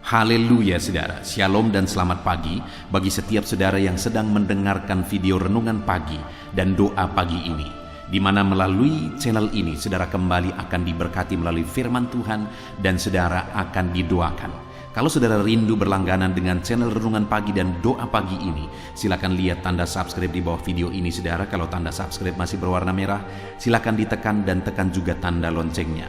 Haleluya saudara, shalom dan selamat pagi bagi setiap saudara yang sedang mendengarkan video renungan pagi dan doa pagi ini, di mana melalui channel ini saudara kembali akan diberkati melalui firman Tuhan dan saudara akan didoakan. Kalau saudara rindu berlangganan dengan channel renungan pagi dan doa pagi ini, silakan lihat tanda subscribe di bawah video ini saudara. Kalau tanda subscribe masih berwarna merah, silakan ditekan dan tekan juga tanda loncengnya.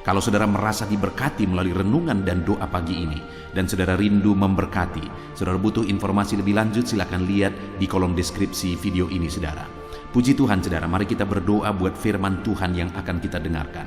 Kalau saudara merasa diberkati melalui renungan dan doa pagi ini, dan saudara rindu memberkati, saudara butuh informasi lebih lanjut, silakan lihat di kolom deskripsi video ini saudara. Puji Tuhan saudara, mari kita berdoa buat firman Tuhan yang akan kita dengarkan.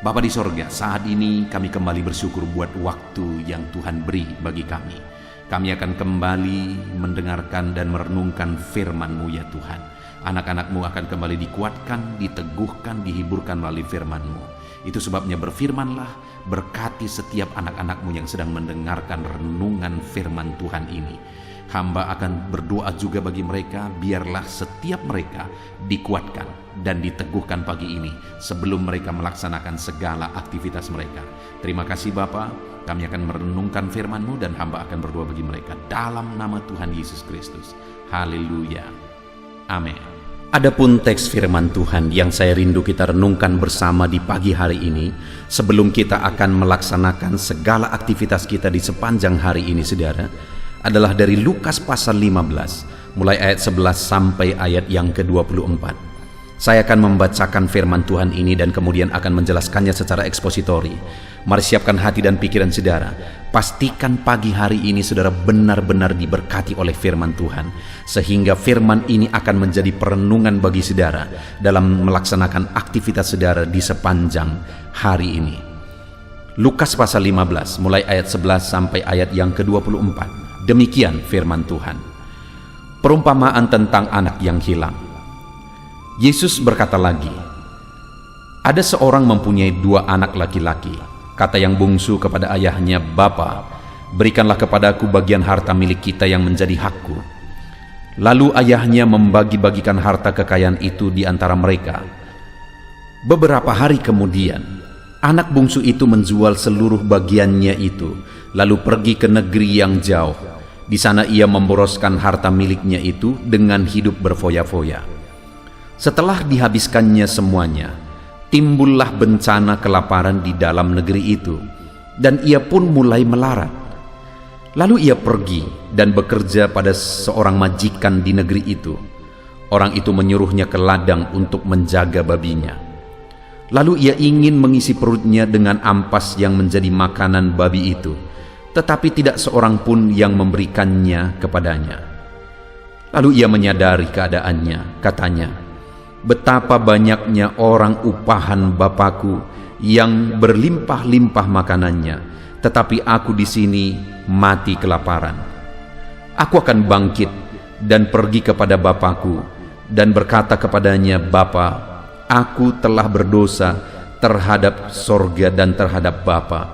Bapa di sorga, saat ini kami kembali bersyukur buat waktu yang Tuhan beri bagi kami. Kami akan kembali mendengarkan dan merenungkan firman-Mu ya Tuhan. Anak-anak-Mu akan kembali dikuatkan, diteguhkan, dihiburkan melalui firman-Mu. Itu sebabnya berfirmanlah, berkati setiap anak-anak-Mu yang sedang mendengarkan renungan firman Tuhan ini. Hamba akan berdoa juga bagi mereka, biarlah setiap mereka dikuatkan dan diteguhkan pagi ini sebelum mereka melaksanakan segala aktivitas mereka. Terima kasih Bapa, kami akan merenungkan firman-Mu dan hamba akan berdoa bagi mereka dalam nama Tuhan Yesus Kristus. Haleluya. Amin. Adapun teks firman Tuhan yang saya rindu kita renungkan bersama di pagi hari ini, sebelum kita akan melaksanakan segala aktivitas kita di sepanjang hari ini saudara, adalah dari Lukas pasal 15, mulai ayat 11 sampai ayat yang ke-24. Saya akan membacakan firman Tuhan ini dan kemudian akan menjelaskannya secara ekspositori. Mari siapkan hati dan pikiran saudara. Pastikan pagi hari ini saudara benar-benar diberkati oleh firman Tuhan, sehingga firman ini akan menjadi perenungan bagi saudara dalam melaksanakan aktivitas saudara di sepanjang hari ini. Lukas pasal 15 mulai ayat 11 sampai ayat yang ke-24. Demikian firman Tuhan. Perumpamaan tentang anak yang hilang. Yesus berkata lagi, ada seorang mempunyai 2 anak laki-laki. Kata yang bungsu kepada ayahnya, "Bapa, berikanlah kepadaku bagian harta milik kita yang menjadi hakku." Lalu ayahnya membagi-bagikan harta kekayaan itu di antara mereka. Beberapa hari kemudian, anak bungsu itu menjual seluruh bagiannya itu, lalu pergi ke negeri yang jauh. Di sana ia memboroskan harta miliknya itu dengan hidup berfoya-foya. Setelah dihabiskannya semuanya, timbullah bencana kelaparan di dalam negeri itu, dan ia pun mulai melarat. Lalu ia pergi dan bekerja pada seorang majikan di negeri itu. Orang itu menyuruhnya ke ladang untuk menjaga babinya. Lalu ia ingin mengisi perutnya dengan ampas yang menjadi makanan babi itu, tetapi tidak seorang pun yang memberikannya kepadanya. Lalu ia menyadari keadaannya, katanya, "Betapa banyaknya orang upahan Bapakku yang berlimpah-limpah makanannya, tetapi aku di sini mati kelaparan. Aku akan bangkit dan pergi kepada Bapakku dan berkata kepadanya, Bapa, aku telah berdosa terhadap sorga dan terhadap Bapa.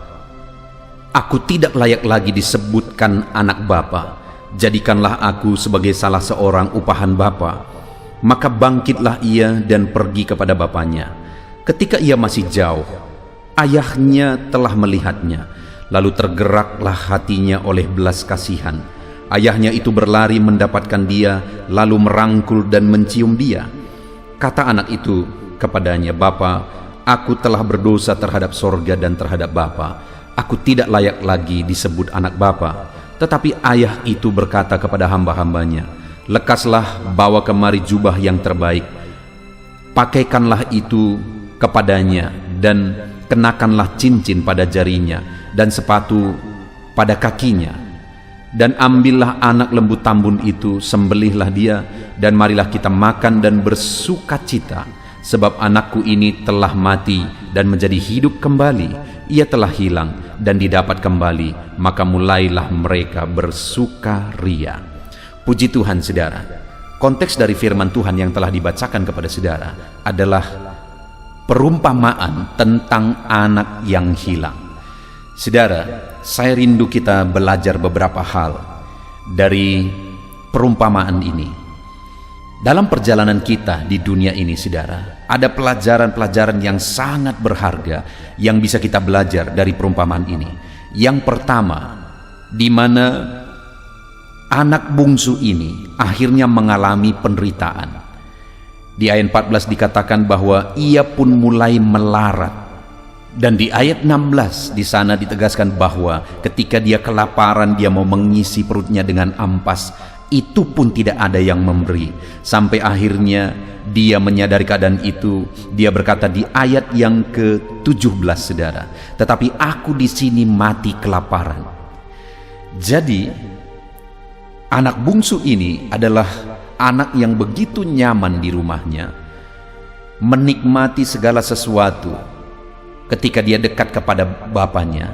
Aku tidak layak lagi disebutkan anak Bapa. Jadikanlah aku sebagai salah seorang upahan Bapa." Maka bangkitlah ia dan pergi kepada bapaknya. Ketika ia masih jauh, ayahnya telah melihatnya, lalu tergeraklah hatinya oleh belas kasihan. Ayahnya itu berlari mendapatkan dia, lalu merangkul dan mencium dia. Kata anak itu kepadanya, "Bapa, aku telah berdosa terhadap sorga dan terhadap Bapa. Aku tidak layak lagi disebut anak Bapa." Tetapi ayah itu berkata kepada hamba-hambanya, "Lekaslah, bawa kemari jubah yang terbaik, pakaikanlah itu kepadanya, dan kenakanlah cincin pada jarinya, dan sepatu pada kakinya. Dan ambillah anak lembu tambun itu, sembelihlah dia, dan marilah kita makan dan bersukacita, sebab anakku ini telah mati dan menjadi hidup kembali. Ia telah hilang dan didapat kembali, maka mulailah mereka bersukaria." Puji Tuhan saudara, konteks dari firman Tuhan yang telah dibacakan kepada saudara adalah perumpamaan tentang anak yang hilang. Saudara, saya rindu kita belajar beberapa hal dari perumpamaan ini. Dalam perjalanan kita di dunia ini, saudara, ada pelajaran-pelajaran yang sangat berharga yang bisa kita belajar dari perumpamaan ini. Yang pertama, di mana anak bungsu ini akhirnya mengalami penderitaan. Di ayat 14 dikatakan bahwa ia pun mulai melarat. Dan di ayat 16 di sana ditegaskan bahwa ketika dia kelaparan, dia mau mengisi perutnya dengan ampas, itu pun tidak ada yang memberi. Sampai akhirnya dia menyadari keadaan itu. Dia berkata di ayat yang ke-17, saudara, tetapi aku di sini mati kelaparan. Jadi anak bungsu ini adalah anak yang begitu nyaman di rumahnya, menikmati segala sesuatu ketika dia dekat kepada bapaknya,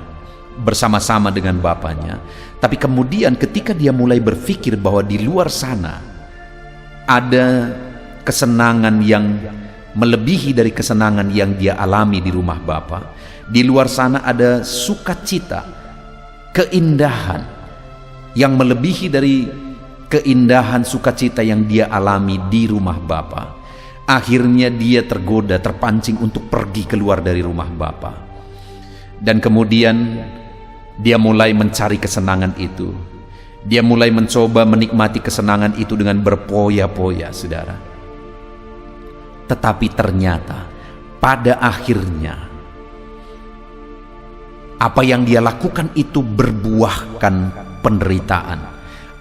bersama-sama dengan bapaknya. Tapi kemudian ketika dia mulai berpikir bahwa di luar sana ada kesenangan yang melebihi dari kesenangan yang dia alami di rumah bapa, di luar sana ada sukacita, keindahan yang melebihi dari keindahan sukacita yang dia alami di rumah bapa. Akhirnya dia tergoda, terpancing untuk pergi keluar dari rumah bapa. Dan kemudian dia mulai mencari kesenangan itu. Dia mulai mencoba menikmati kesenangan itu dengan berpoya-poya, saudara. Tetapi ternyata pada akhirnya apa yang dia lakukan itu berbuahkan penderitaan.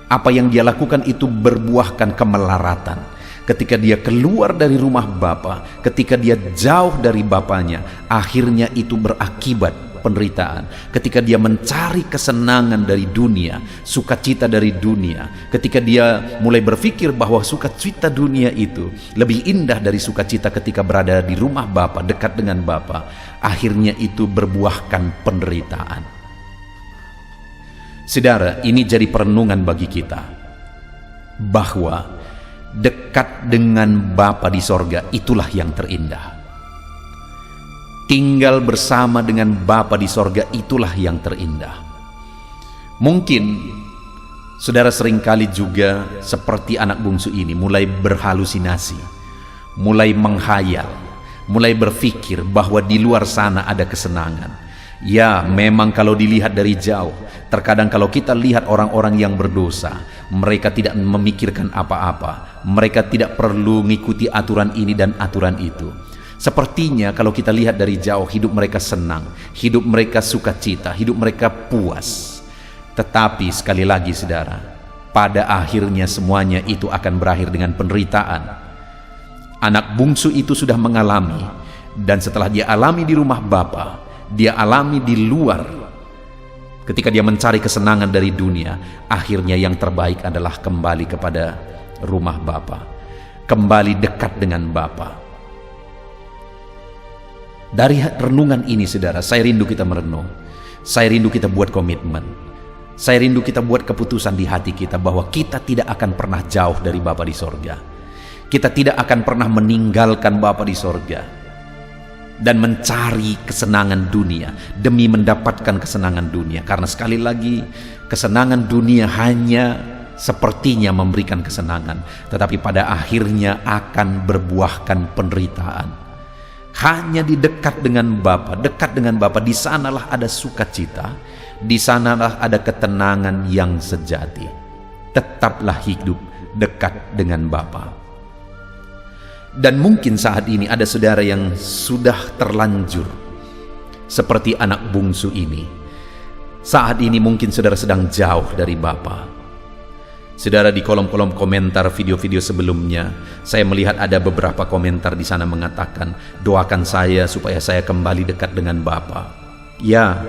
Apa yang dia lakukan itu berbuahkan kemelaratan. Ketika dia keluar dari rumah bapa, ketika dia jauh dari bapaknya, akhirnya itu berakibat penderitaan. Ketika dia mencari kesenangan dari dunia, sukacita dari dunia, ketika dia mulai berpikir bahwa sukacita dunia itu lebih indah dari sukacita ketika berada di rumah bapa, dekat dengan bapa, akhirnya itu berbuahkan penderitaan. Saudara, ini jadi perenungan bagi kita bahwa dekat dengan Bapa di sorga itulah yang terindah. Tinggal bersama dengan Bapa di sorga itulah yang terindah. Mungkin saudara seringkali juga seperti anak bungsu ini mulai berhalusinasi, mulai menghayal, mulai berpikir bahwa di luar sana ada kesenangan. Ya, memang kalau dilihat dari jauh, terkadang kalau kita lihat orang-orang yang berdosa, mereka tidak memikirkan apa-apa. Mereka tidak perlu mengikuti aturan ini dan aturan itu. Sepertinya kalau kita lihat dari jauh, hidup mereka senang, hidup mereka sukacita, hidup mereka puas. Tetapi sekali lagi saudara, pada akhirnya semuanya itu akan berakhir dengan penderitaan. Anak bungsu itu sudah mengalami, dan setelah dia alami di rumah bapa, dia alami di luar. Ketika dia mencari kesenangan dari dunia, akhirnya yang terbaik adalah kembali kepada rumah bapa, kembali dekat dengan bapa. Dari renungan ini saudara, saya rindu kita merenung, saya rindu kita buat komitmen, saya rindu kita buat keputusan di hati kita bahwa kita tidak akan pernah jauh dari Bapa di sorga. Kita tidak akan pernah meninggalkan Bapa di sorga dan mencari kesenangan dunia demi mendapatkan kesenangan dunia. Karena sekali lagi, kesenangan dunia hanya sepertinya memberikan kesenangan, tetapi pada akhirnya akan berbuahkan penderitaan. Hanya di dekat dengan Bapa, dekat dengan Bapa, di sanalah ada sukacita, di sanalah ada ketenangan yang sejati. Tetaplah hidup dekat dengan Bapa. Dan mungkin saat ini ada saudara yang sudah terlanjur seperti anak bungsu ini. Saat ini mungkin saudara sedang jauh dari Bapa. Saudara, di kolom-kolom komentar video-video sebelumnya, saya melihat ada beberapa komentar di sana mengatakan, doakan saya supaya saya kembali dekat dengan Bapa. Ya,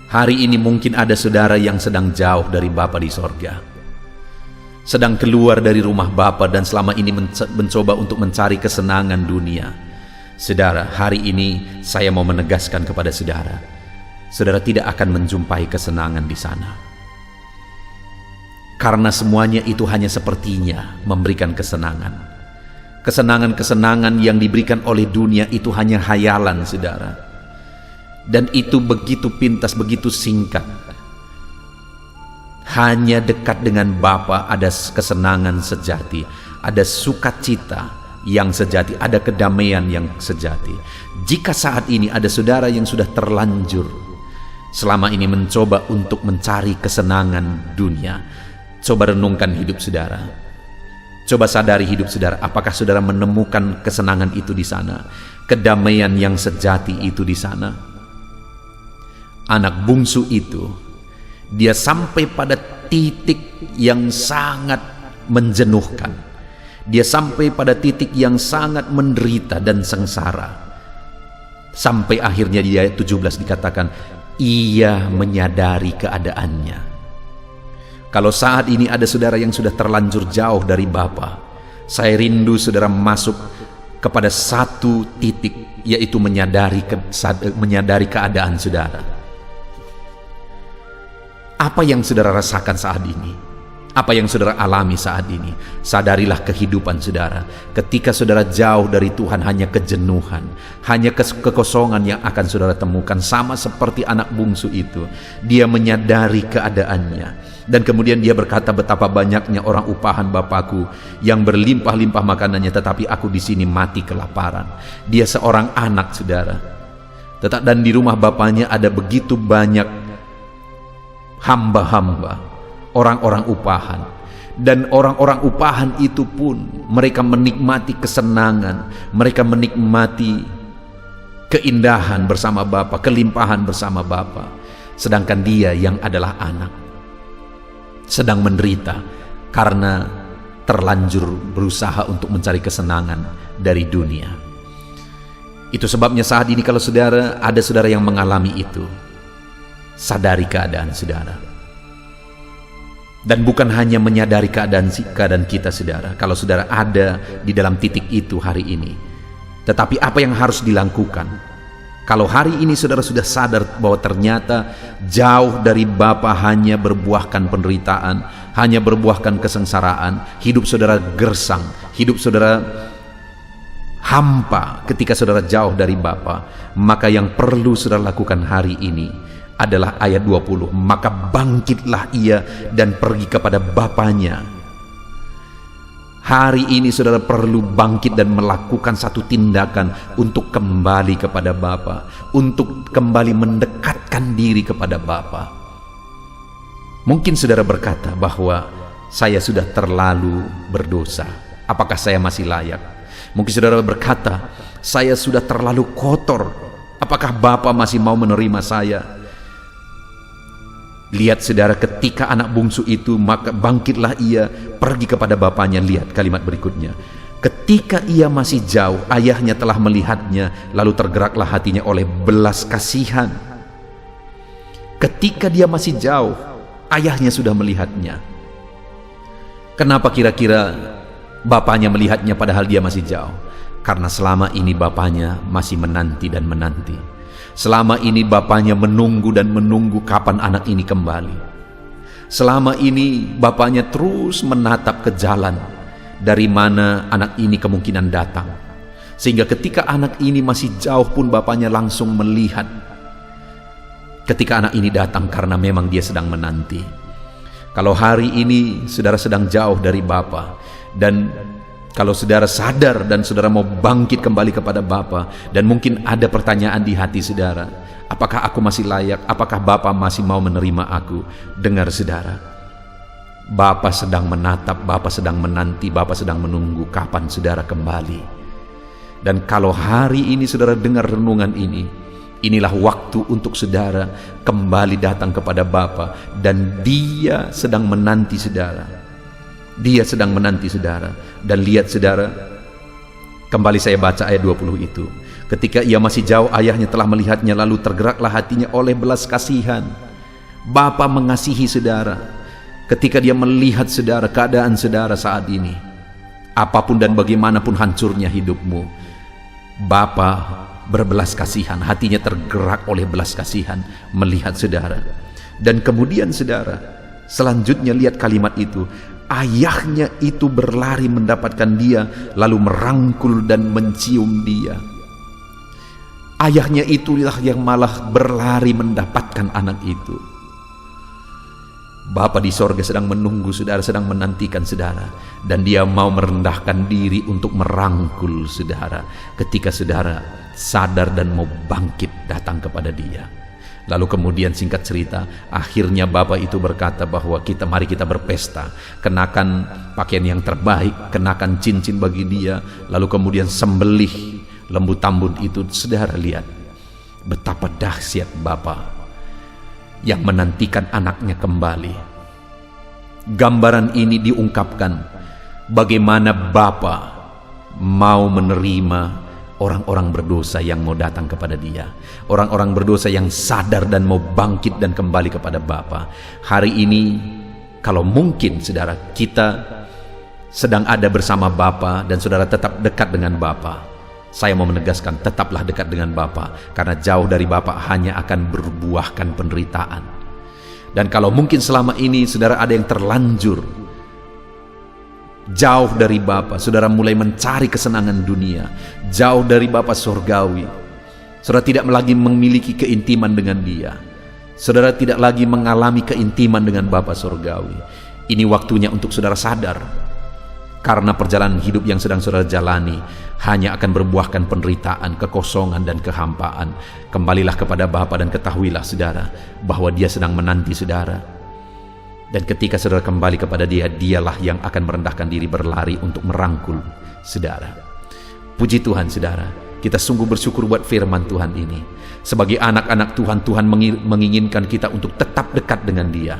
hari ini mungkin ada saudara yang sedang jauh dari Bapa di sorga, sedang keluar dari rumah Bapa dan selama ini mencoba untuk mencari kesenangan dunia. Saudara, hari ini saya mau menegaskan kepada saudara, saudara tidak akan menjumpai kesenangan di sana. Karena semuanya itu hanya sepertinya memberikan kesenangan. Kesenangan-kesenangan yang diberikan oleh dunia itu hanya hayalan, saudara. Dan itu begitu pintas, begitu singkat. Hanya dekat dengan Bapa ada kesenangan sejati, ada sukacita yang sejati, ada kedamaian yang sejati. Jika saat ini ada saudara yang sudah terlanjur selama ini mencoba untuk mencari kesenangan dunia. Coba renungkan hidup saudara. Coba sadari hidup saudara, apakah saudara menemukan kesenangan itu di sana? Kedamaian yang sejati itu di sana? Anak bungsu itu, dia sampai pada titik yang sangat menjenuhkan. Dia sampai pada titik yang sangat menderita dan sengsara. Sampai akhirnya di ayat 17 dikatakan, ia menyadari keadaannya. Kalau saat ini ada saudara yang sudah terlanjur jauh dari Bapa, saya rindu saudara masuk kepada satu titik, yaitu menyadari keadaan saudara. Apa yang saudara rasakan saat ini? Apa yang saudara alami saat ini? Sadarilah kehidupan saudara. Ketika saudara jauh dari Tuhan, hanya kejenuhan, hanya kekosongan yang akan saudara temukan. Sama seperti anak bungsu itu, dia menyadari keadaannya, dan kemudian dia berkata, betapa banyaknya orang upahan Bapakku yang berlimpah-limpah makanannya, tetapi aku di sini mati kelaparan. Dia seorang anak saudara, dan di rumah bapaknya ada begitu banyak hamba-hamba, orang-orang upahan. Dan orang-orang upahan itu pun mereka menikmati kesenangan, mereka menikmati keindahan bersama Bapa, kelimpahan bersama Bapa. Sedangkan dia yang adalah anak sedang menderita karena terlanjur berusaha untuk mencari kesenangan dari dunia. Itu sebabnya saat ini kalau saudara, ada saudara yang mengalami itu, sadari keadaan saudara. Dan bukan hanya menyadari keadaan kita saudara, kalau saudara ada di dalam titik itu hari ini, tetapi apa yang harus dilakukan? Kalau hari ini saudara sudah sadar bahwa ternyata jauh dari Bapa hanya berbuahkan penderitaan, hanya berbuahkan kesengsaraan, hidup saudara gersang, hidup saudara hampa ketika saudara jauh dari Bapa, maka yang perlu saudara lakukan hari ini adalah ayat 20, maka bangkitlah ia dan pergi kepada Bapanya. Hari ini saudara perlu bangkit dan melakukan satu tindakan untuk kembali kepada Bapa, untuk kembali mendekatkan diri kepada Bapa. Mungkin saudara berkata bahwa saya sudah terlalu berdosa, apakah saya masih layak? Mungkin saudara berkata, saya sudah terlalu kotor, apakah Bapa masih mau menerima saya? Lihat saudara, ketika anak bungsu itu, maka bangkitlah ia, pergi kepada bapanya. Lihat kalimat berikutnya. Ketika ia masih jauh, ayahnya telah melihatnya, lalu tergeraklah hatinya oleh belas kasihan. Ketika dia masih jauh, ayahnya sudah melihatnya. Kenapa kira-kira bapanya melihatnya padahal dia masih jauh? Karena selama ini bapanya masih menanti dan menanti. Selama ini bapaknya menunggu dan menunggu kapan anak ini kembali. Selama ini bapaknya terus menatap ke jalan dari mana anak ini kemungkinan datang. Sehingga ketika anak ini masih jauh pun bapaknya langsung melihat ketika anak ini datang, karena memang dia sedang menanti. Kalau hari ini saudara sedang jauh dari Bapa, dan kalau saudara sadar dan saudara mau bangkit kembali kepada Bapa, dan mungkin ada pertanyaan di hati saudara, apakah aku masih layak? Apakah Bapa masih mau menerima aku? Dengar saudara, Bapa sedang menatap, Bapa sedang menanti, Bapa sedang menunggu kapan saudara kembali. Dan kalau hari ini saudara dengar renungan ini, inilah waktu untuk saudara kembali datang kepada Bapa, dan Dia sedang menanti saudara. Dia sedang menanti saudara. Dan lihat saudara, kembali saya baca ayat 20 itu. Ketika ia masih jauh, ayahnya telah melihatnya, lalu tergeraklah hatinya oleh belas kasihan. Bapa mengasihi saudara. Ketika dia melihat saudara, keadaan saudara saat ini, apapun dan bagaimanapun hancurnya hidupmu, Bapa berbelas kasihan, hatinya tergerak oleh belas kasihan melihat saudara. Dan kemudian saudara, selanjutnya lihat kalimat itu, ayahnya itu berlari mendapatkan dia, lalu merangkul dan mencium dia. Ayahnya itulah yang malah berlari mendapatkan anak itu. Bapa di sorga sedang menunggu saudara, sedang menantikan saudara, dan dia mau merendahkan diri untuk merangkul saudara ketika saudara sadar dan mau bangkit datang kepada dia. Lalu kemudian singkat cerita, akhirnya bapak itu berkata bahwa mari kita berpesta, kenakan pakaian yang terbaik, kenakan cincin bagi dia, lalu kemudian sembelih lembu tambun itu. Saudara lihat betapa dahsyat bapak yang menantikan anaknya kembali. Gambaran ini diungkapkan bagaimana bapak mau menerima orang-orang berdosa yang mau datang kepada dia, orang-orang berdosa yang sadar dan mau bangkit dan kembali kepada Bapa. Hari ini kalau mungkin saudara kita sedang ada bersama Bapa dan saudara tetap dekat dengan Bapa, saya mau menegaskan tetaplah dekat dengan Bapa, karena jauh dari Bapa hanya akan berbuahkan penderitaan. Dan kalau mungkin selama ini saudara ada yang terlanjur jauh dari Bapa, saudara mulai mencari kesenangan dunia, jauh dari Bapa surgawi, saudara tidak lagi memiliki keintiman dengan Dia, saudara tidak lagi mengalami keintiman dengan Bapa surgawi. Ini waktunya untuk saudara sadar, karena perjalanan hidup yang sedang saudara jalani hanya akan berbuahkan penderitaan, kekosongan, dan kehampaan. Kembalilah kepada Bapa dan ketahuilah saudara bahwa Dia sedang menanti saudara. Dan ketika saudara kembali kepada Dia, Dialah yang akan merendahkan diri, berlari untuk merangkul saudara. Puji Tuhan saudara, kita sungguh bersyukur buat firman Tuhan ini. Sebagai anak-anak Tuhan, Tuhan menginginkan kita untuk tetap dekat dengan Dia.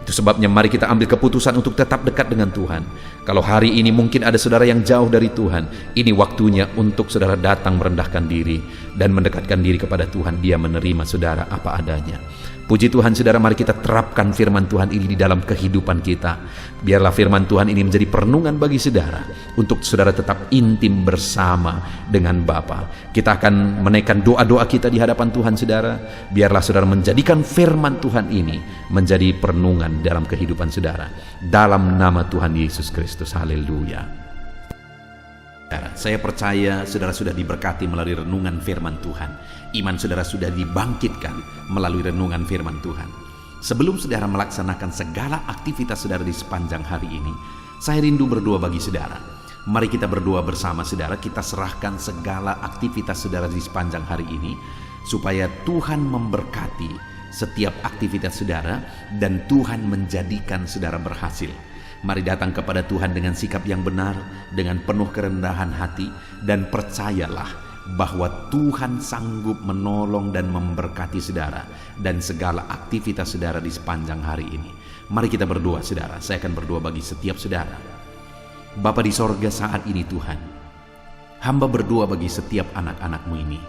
Itu sebabnya mari kita ambil keputusan untuk tetap dekat dengan Tuhan. Kalau hari ini mungkin ada saudara yang jauh dari Tuhan, ini waktunya untuk saudara datang merendahkan diri dan mendekatkan diri kepada Tuhan. Dia menerima saudara apa adanya. Puji Tuhan saudara, mari kita terapkan firman Tuhan ini di dalam kehidupan kita. Biarlah firman Tuhan ini menjadi perenungan bagi saudara, untuk saudara tetap intim bersama dengan Bapa. Kita akan menaikkan doa-doa kita di hadapan Tuhan saudara. Biarlah saudara menjadikan firman Tuhan ini menjadi perenungan dalam kehidupan saudara. Dalam nama Tuhan Yesus Kristus, haleluya. Saya percaya saudara sudah diberkati melalui renungan firman Tuhan. Iman saudara sudah dibangkitkan melalui renungan firman Tuhan. Sebelum saudara melaksanakan segala aktivitas saudara di sepanjang hari ini, saya rindu berdoa bagi saudara. Mari kita berdoa bersama saudara. Kita serahkan segala aktivitas saudara di sepanjang hari ini, supaya Tuhan memberkati setiap aktivitas saudara dan Tuhan menjadikan saudara berhasil. Mari datang kepada Tuhan dengan sikap yang benar, dengan penuh kerendahan hati, dan percayalah bahwa Tuhan sanggup menolong dan memberkati saudara dan segala aktivitas saudara di sepanjang hari ini. Mari kita berdoa saudara. Saya akan berdoa bagi setiap saudara. Bapa di sorga, saat ini Tuhan, hamba berdoa bagi setiap anak-anak-Mu ini.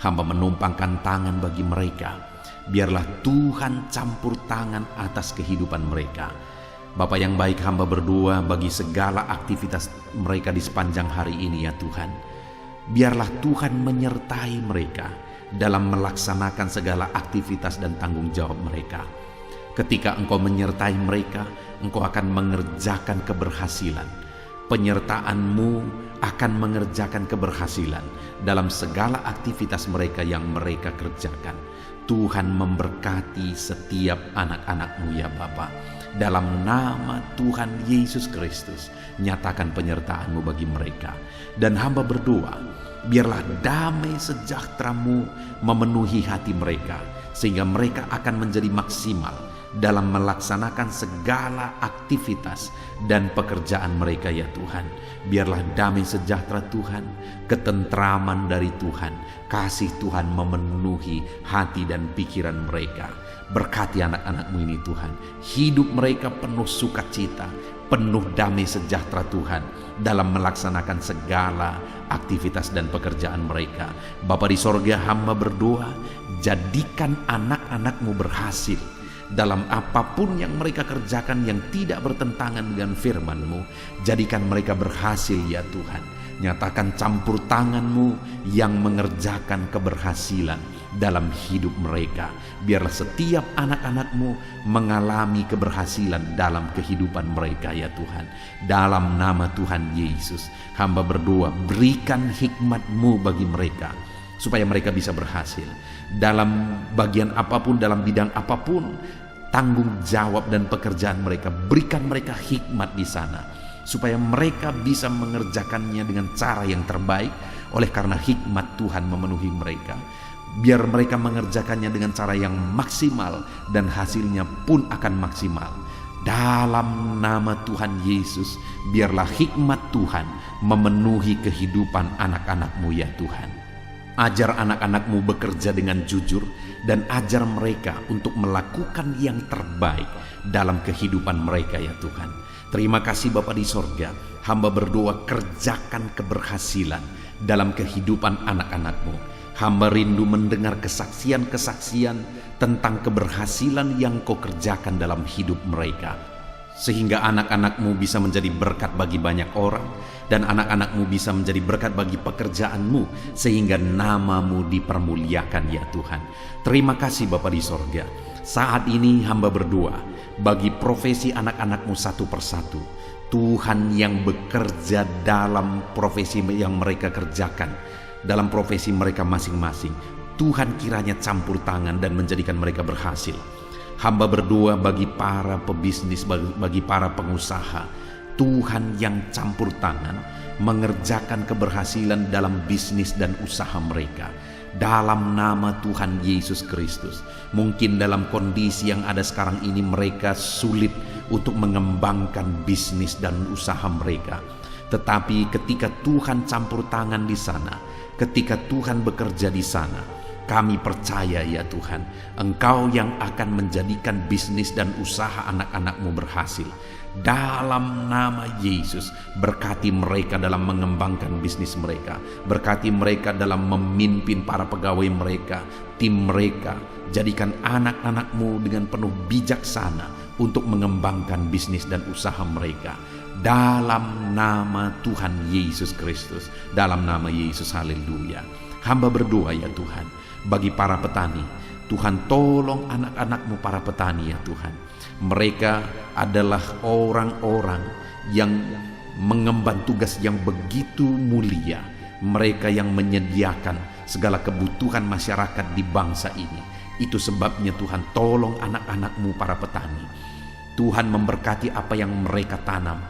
Hamba menumpangkan tangan bagi mereka. Biarlah Tuhan campur tangan atas kehidupan mereka. Bapa yang baik, hamba berdoa bagi segala aktivitas mereka di sepanjang hari ini ya Tuhan. Biarlah Tuhan menyertai mereka dalam melaksanakan segala aktivitas dan tanggung jawab mereka. Ketika Engkau menyertai mereka, Engkau akan mengerjakan keberhasilan. Penyertaan-Mu akan mengerjakan keberhasilan dalam segala aktivitas mereka yang mereka kerjakan. Tuhan memberkati setiap anak-anak-Mu ya Bapa. Dalam nama Tuhan Yesus Kristus, nyatakan penyertaan-Mu bagi mereka. Dan hamba berdoa, biarlah damai sejahtera-Mu memenuhi hati mereka, sehingga mereka akan menjadi maksimal dalam melaksanakan segala aktivitas dan pekerjaan mereka ya Tuhan. Biarlah damai sejahtera Tuhan, ketentraman dari Tuhan, kasih Tuhan memenuhi hati dan pikiran mereka. Berkati anak-anak-Mu ini Tuhan, hidup mereka penuh sukacita, penuh damai sejahtera Tuhan dalam melaksanakan segala aktivitas dan pekerjaan mereka. Bapa di sorga, hamba berdoa, jadikan anak-anak-Mu berhasil dalam apapun yang mereka kerjakan yang tidak bertentangan dengan firman-Mu. Jadikan mereka berhasil ya Tuhan. Nyatakan campur tangan-Mu yang mengerjakan keberhasilan dalam hidup mereka. Biarlah setiap anak-anak-Mu mengalami keberhasilan dalam kehidupan mereka ya Tuhan. Dalam nama Tuhan Yesus, hamba berdoa, berikan hikmat-Mu bagi mereka, supaya mereka bisa berhasil dalam bagian apapun, dalam bidang apapun, tanggung jawab dan pekerjaan mereka. Berikan mereka hikmat di sana, supaya mereka bisa mengerjakannya dengan cara yang terbaik. Oleh karena hikmat Tuhan memenuhi mereka, Biar mereka mengerjakannya dengan cara yang maksimal dan hasilnya pun akan maksimal. Dalam nama Tuhan Yesus, biarlah hikmat Tuhan memenuhi kehidupan anak-anak-Mu ya Tuhan. Ajar anak-anak-Mu bekerja dengan jujur dan ajar mereka untuk melakukan yang terbaik dalam kehidupan mereka ya Tuhan. Terima kasih Bapa di sorga, hamba berdoa kerjakan keberhasilan dalam kehidupan anak-anak-Mu. Hamba rindu mendengar kesaksian-kesaksian tentang keberhasilan yang Kau kerjakan dalam hidup mereka. Sehingga anak-anak-Mu bisa menjadi berkat bagi banyak orang, dan anak-anak-Mu bisa menjadi berkat bagi pekerjaan-Mu, sehingga nama-Mu dipermuliakan ya Tuhan. Terima kasih Bapa di sorga. Saat ini hamba berdoa bagi profesi anak-anak-Mu satu persatu. Tuhan yang bekerja dalam profesi yang mereka kerjakan, dalam profesi mereka masing-masing, Tuhan kiranya campur tangan dan menjadikan mereka berhasil. Hamba berdoa bagi para pebisnis, bagi para pengusaha, Tuhan yang campur tangan mengerjakan keberhasilan dalam bisnis dan usaha mereka. Dalam nama Tuhan Yesus Kristus. Mungkin dalam kondisi yang ada sekarang ini mereka sulit untuk mengembangkan bisnis dan usaha mereka. Tetapi ketika Tuhan campur tangan di sana, ketika Tuhan bekerja di sana, kami percaya ya Tuhan, Engkau yang akan menjadikan bisnis dan usaha anak-anak-Mu berhasil. Dalam nama Yesus, berkati mereka dalam mengembangkan bisnis mereka. Berkati mereka dalam memimpin para pegawai mereka, tim mereka. Jadikan anak-anak-Mu dengan penuh bijaksana untuk mengembangkan bisnis dan usaha mereka. Dalam nama Tuhan Yesus Kristus, dalam nama Yesus, haleluya. Hamba berdoa ya Tuhan, bagi para petani, Tuhan tolong anak-anak-Mu para petani ya Tuhan. Mereka adalah orang-orang yang mengemban tugas yang begitu mulia. Mereka yang menyediakan segala kebutuhan masyarakat di bangsa ini. Itu sebabnya Tuhan tolong anak-anak-Mu para petani. Tuhan memberkati apa yang mereka tanam,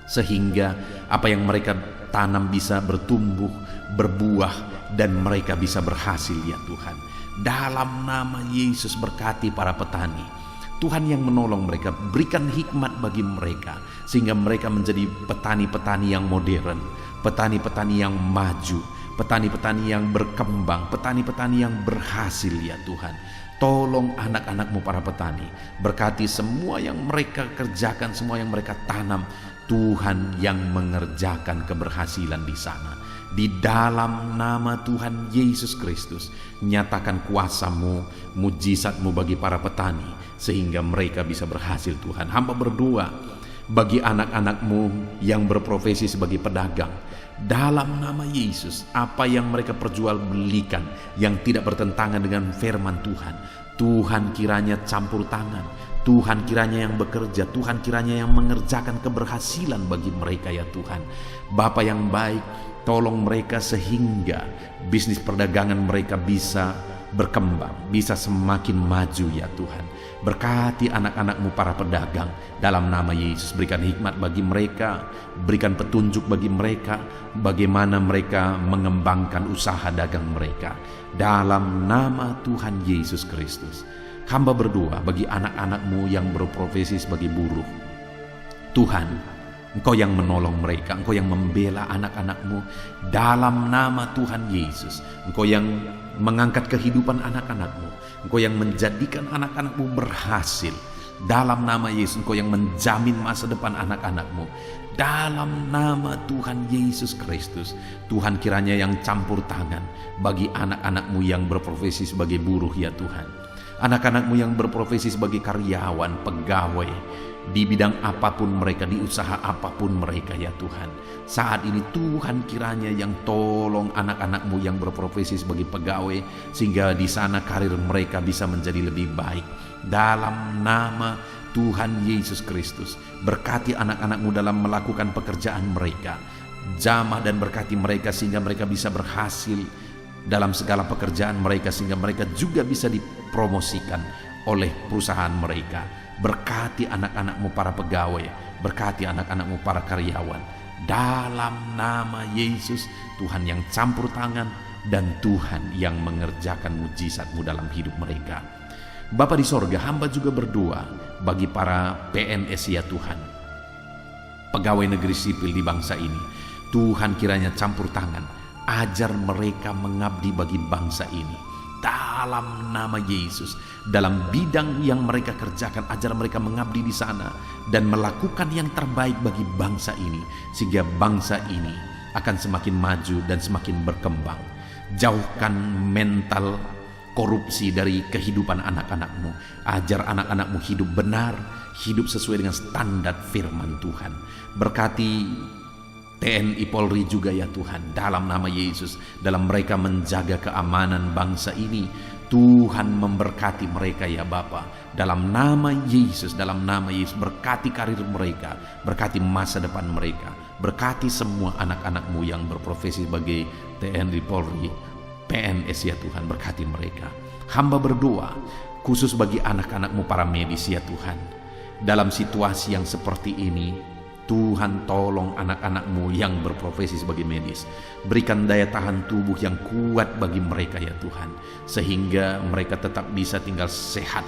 sehingga apa yang mereka tanam bisa bertumbuh, berbuah, dan mereka bisa berhasil ya Tuhan. Dalam nama Yesus, berkati para petani. Tuhan yang menolong mereka, berikan hikmat bagi mereka, sehingga mereka menjadi petani-petani yang modern, petani-petani yang maju, petani-petani yang berkembang, petani-petani yang berhasil ya Tuhan. Tolong anak-anak-Mu para petani, berkati semua yang mereka kerjakan, semua yang mereka tanam. Tuhan yang mengerjakan keberhasilan di sana. Di dalam nama Tuhan Yesus Kristus, nyatakan kuasa-Mu, mujizat-Mu bagi para petani, sehingga mereka bisa berhasil Tuhan. Hamba berdoa bagi anak-anak-Mu yang berprofesi sebagai pedagang. Dalam nama Yesus, apa yang mereka perjualbelikan yang tidak bertentangan dengan firman Tuhan, Tuhan kiranya campur tangan. Tuhan kiranya yang bekerja, Tuhan kiranya yang mengerjakan keberhasilan bagi mereka ya Tuhan. Bapa yang baik, tolong mereka sehingga bisnis perdagangan mereka bisa berkembang, bisa semakin maju ya Tuhan. Berkati anak-anak-Mu para pedagang dalam nama Yesus. Berikan hikmat bagi mereka, berikan petunjuk bagi mereka, bagaimana mereka mengembangkan usaha dagang mereka. Dalam nama Tuhan Yesus Kristus. Hamba berdoa bagi anak-anak-Mu yang berprofesi sebagai buruh. Tuhan, Engkau yang menolong mereka, Engkau yang membela anak-anak-Mu. Dalam nama Tuhan Yesus, Engkau yang mengangkat kehidupan anak-anak-Mu, Engkau yang menjadikan anak-anak-Mu berhasil. Dalam nama Yesus, Engkau yang menjamin masa depan anak-anak-Mu. Dalam nama Tuhan Yesus Kristus, Tuhan kiranya yang campur tangan bagi anak-anak-Mu yang berprofesi sebagai buruh ya Tuhan. Anak-anak-Mu yang berprofesi sebagai karyawan, pegawai, di bidang apapun mereka, di usaha apapun mereka ya Tuhan. Saat ini Tuhan kiranya yang tolong anak-anak-Mu yang berprofesi sebagai pegawai, sehingga di sana karir mereka bisa menjadi lebih baik. Dalam nama Tuhan Yesus Kristus, berkati anak-anak-Mu dalam melakukan pekerjaan mereka. Jamah dan berkati mereka sehingga mereka bisa berhasil dalam segala pekerjaan mereka, sehingga mereka juga bisa dipromosikan oleh perusahaan mereka. Berkati anak-anak-Mu para pegawai, berkati anak-anak-Mu para karyawan. Dalam nama Yesus, Tuhan yang campur tangan dan Tuhan yang mengerjakan mujizat-Mu dalam hidup mereka. Bapa di sorga, hamba juga berdoa bagi para PNS ya Tuhan, pegawai negeri sipil di bangsa ini. Tuhan kiranya campur tangan, ajar mereka mengabdi bagi bangsa ini. Dalam nama Yesus, dalam bidang yang mereka kerjakan, ajar mereka mengabdi di sana dan melakukan yang terbaik bagi bangsa ini, sehingga bangsa ini akan semakin maju dan semakin berkembang. Jauhkan mental korupsi dari kehidupan anak-anak-Mu. Ajar anak-anak-Mu hidup benar, hidup sesuai dengan standar firman Tuhan. Berkati TNI Polri juga ya Tuhan, dalam nama Yesus, dalam mereka menjaga keamanan bangsa ini. Tuhan memberkati mereka ya Bapa, dalam nama Yesus, dalam nama Yesus. Berkati karir mereka, berkati masa depan mereka, berkati semua anak-anak-Mu yang berprofesi sebagai TNI Polri, PNS ya Tuhan, berkati mereka. Hamba berdoa khusus bagi anak-anak-Mu para medis ya Tuhan, dalam situasi yang seperti ini. Tuhan tolong anak-anak-Mu yang berprofesi sebagai medis. Berikan daya tahan tubuh yang kuat bagi mereka ya Tuhan, sehingga mereka tetap bisa tinggal sehat.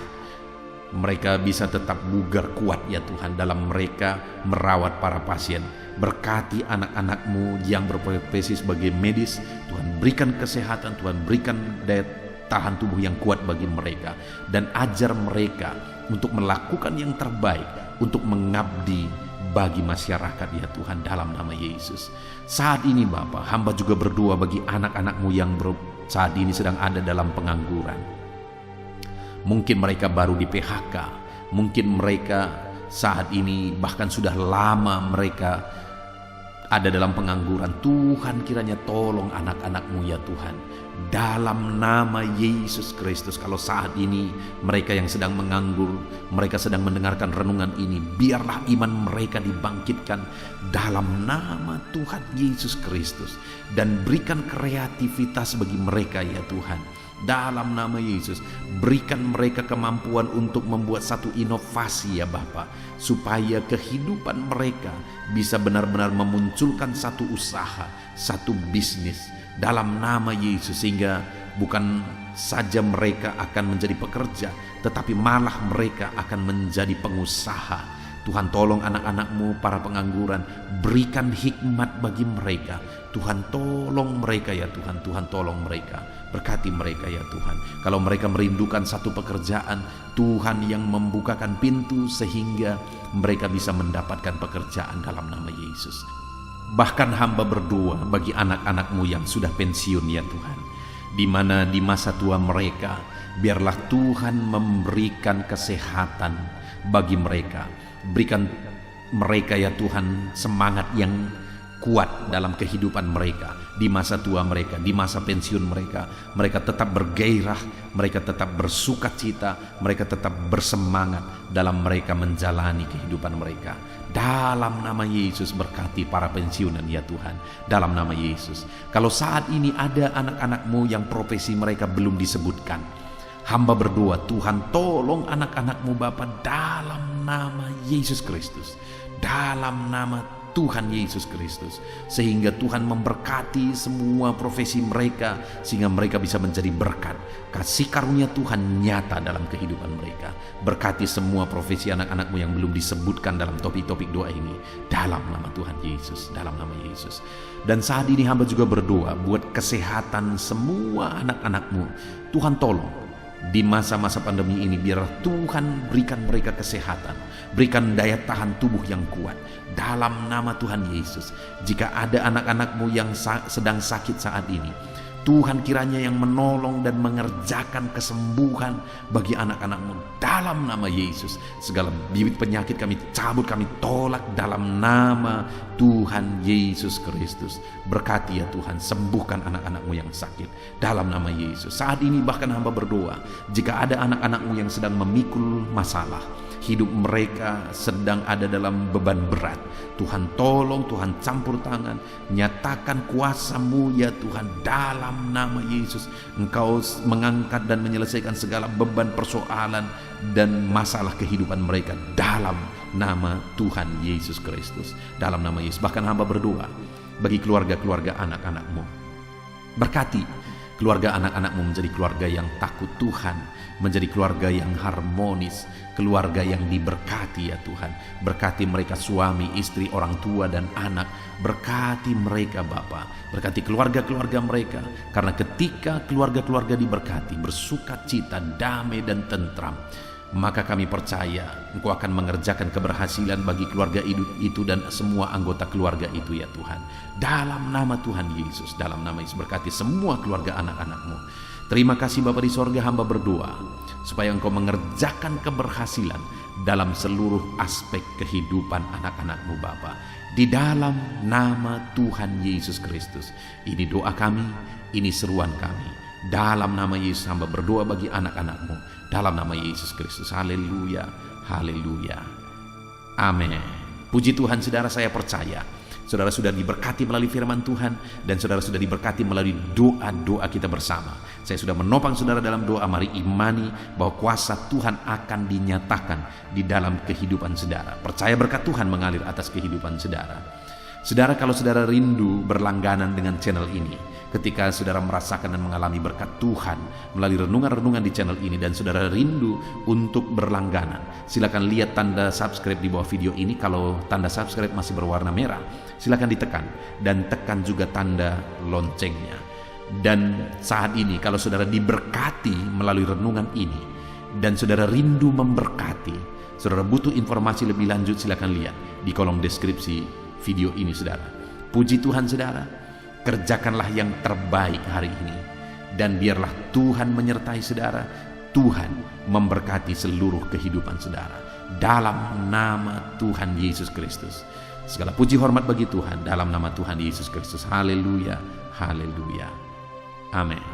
Mereka bisa tetap bugar kuat ya Tuhan dalam mereka merawat para pasien. Berkati anak-anak-Mu yang berprofesi sebagai medis. Tuhan berikan kesehatan, Tuhan berikan daya tahan tubuh yang kuat bagi mereka. Dan ajar mereka untuk melakukan yang terbaik, untuk mengabdi bagi masyarakat ya Tuhan, dalam nama Yesus. Saat ini Bapa, hamba juga berdoa bagi anak-anak-Mu yang saat ini sedang ada dalam pengangguran. Mungkin mereka baru di PHK, mungkin mereka saat ini bahkan sudah lama mereka ada dalam pengangguran. Tuhan kiranya tolong anak-anak-Mu ya Tuhan, dalam nama Yesus Kristus. Kalau saat ini mereka yang sedang menganggur, mereka sedang mendengarkan renungan ini, biarlah iman mereka dibangkitkan dalam nama Tuhan Yesus Kristus. Dan berikan kreativitas bagi mereka ya Tuhan, dalam nama Yesus. Berikan mereka kemampuan untuk membuat satu inovasi ya Bapa, supaya kehidupan mereka bisa benar-benar memunculkan satu usaha, satu bisnis dalam nama Yesus, sehingga bukan saja mereka akan menjadi pekerja, tetapi malah mereka akan menjadi pengusaha. Tuhan tolong anak-anak-Mu para pengangguran, berikan hikmat bagi mereka. Tuhan tolong mereka ya Tuhan, Tuhan tolong mereka, berkati mereka ya Tuhan. Kalau mereka merindukan satu pekerjaan, Tuhan yang membukakan pintu sehingga mereka bisa mendapatkan pekerjaan dalam nama Yesus. Bahkan hamba berdoa bagi anak-anak-Mu yang sudah pensiun ya Tuhan, di mana di masa tua mereka, biarlah Tuhan memberikan kesehatan bagi mereka. Berikan mereka ya Tuhan semangat yang kuat dalam kehidupan mereka, di masa tua mereka, di masa pensiun mereka. Mereka tetap bergairah, mereka tetap bersuka cita, mereka tetap bersemangat dalam mereka menjalani kehidupan mereka. Dalam nama Yesus, berkati para pensiunan ya Tuhan, dalam nama Yesus. Kalau saat ini ada anak-anak-Mu yang profesi mereka belum disebutkan, hamba berdoa Tuhan tolong anak-anak-Mu Bapa, dalam nama Yesus Kristus, dalam nama Tuhan Yesus Kristus, sehingga Tuhan memberkati semua profesi mereka, sehingga mereka bisa menjadi berkat. Kasih karunia Tuhan nyata dalam kehidupan mereka. Berkati semua profesi anak-anak-Mu yang belum disebutkan dalam topik-topik doa ini, dalam nama Tuhan Yesus, dalam nama Yesus. Dan saat ini hamba juga berdoa buat kesehatan semua anak-anak-Mu. Tuhan tolong di masa-masa pandemi ini, biar Tuhan berikan mereka kesehatan, berikan daya tahan tubuh yang kuat dalam nama Tuhan Yesus. Jika ada anak-anak-Mu yang sedang sakit saat ini, Tuhan kiranya yang menolong dan mengerjakan kesembuhan bagi anak-anak-Mu dalam nama Yesus. Segala bibit penyakit kami cabut, kami tolak dalam nama Tuhan Yesus Kristus. Berkati ya Tuhan, sembuhkan anak-anak-Mu yang sakit dalam nama Yesus. Saat ini bahkan hamba berdoa, jika ada anak-anak-Mu yang sedang memikul masalah, hidup mereka sedang ada dalam beban berat, Tuhan tolong, Tuhan campur tangan, nyatakan kuasa-Mu ya Tuhan, dalam nama Yesus. Engkau mengangkat dan menyelesaikan segala beban, persoalan dan masalah kehidupan mereka dalam nama Tuhan Yesus Kristus, dalam nama Yesus. Bahkan hamba berdoa bagi keluarga-keluarga anak-anak-Mu, berkati keluarga anak-anakmu menjadi keluarga yang takut Tuhan, menjadi keluarga yang harmonis, keluarga yang diberkati ya Tuhan. Berkati mereka suami, istri, orang tua dan anak. Berkati mereka Bapa, berkati keluarga-keluarga mereka. Karena ketika keluarga-keluarga diberkati, bersukacita, damai dan tentram, maka kami percaya Engkau akan mengerjakan keberhasilan bagi keluarga itu dan semua anggota keluarga itu ya Tuhan. Dalam nama Tuhan Yesus, dalam nama Yesus, berkati semua keluarga anak-anak-Mu. Terima kasih Bapa di sorga, hamba berdoa supaya Engkau mengerjakan keberhasilan dalam seluruh aspek kehidupan anak-anak-Mu Bapa. Di dalam nama Tuhan Yesus Kristus. Ini doa kami, ini seruan kami. Dalam nama Yesus hamba berdoa bagi anak-anak-Mu. Dalam nama Yesus Kristus. Haleluya, haleluya. Amin. Puji Tuhan saudara, saya percaya saudara sudah diberkati melalui firman Tuhan dan saudara sudah diberkati melalui doa-doa kita bersama. Saya sudah menopang saudara dalam doa. Mari imani bahwa kuasa Tuhan akan dinyatakan di dalam kehidupan saudara. Percaya berkat Tuhan mengalir atas kehidupan saudara. Saudara, kalau saudara rindu berlangganan dengan channel ini, ketika saudara merasakan dan mengalami berkat Tuhan melalui renungan-renungan di channel ini dan saudara rindu untuk berlangganan, silakan lihat tanda subscribe di bawah video ini. Kalau tanda subscribe masih berwarna merah, silakan ditekan dan tekan juga tanda loncengnya. Dan saat ini kalau saudara diberkati melalui renungan ini dan saudara rindu memberkati, saudara butuh informasi lebih lanjut, silakan lihat di kolom deskripsi video ini saudara. Puji Tuhan saudara, kerjakanlah yang terbaik hari ini dan biarlah Tuhan menyertai saudara. Tuhan memberkati seluruh kehidupan saudara dalam nama Tuhan Yesus Kristus. Segala puji hormat bagi Tuhan dalam nama Tuhan Yesus Kristus. Haleluya, haleluya. Amin.